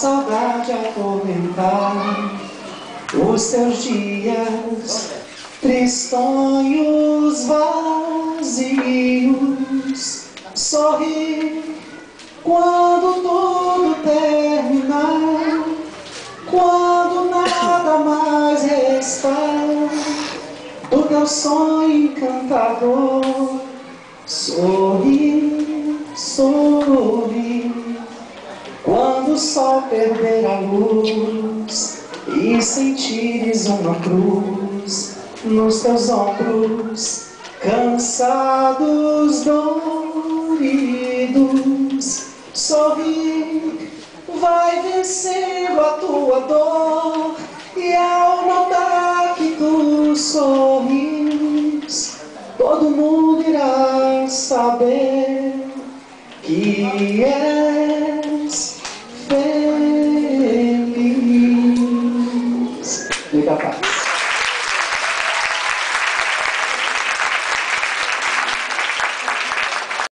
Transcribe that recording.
saudade atormentar os teus dias, tristonhos vazios. Sorri quando tudo terminar, quando nada mais restar do teu sonho encantador. Sorri, sorri, quando o sol perder a luz e sentires uma cruz nos teus ombros, cansados, doridos. Sorri, vai vencendo a tua dor, e ao notar que tu sorris, todo mundo irá saber que és feliz. Muita paz.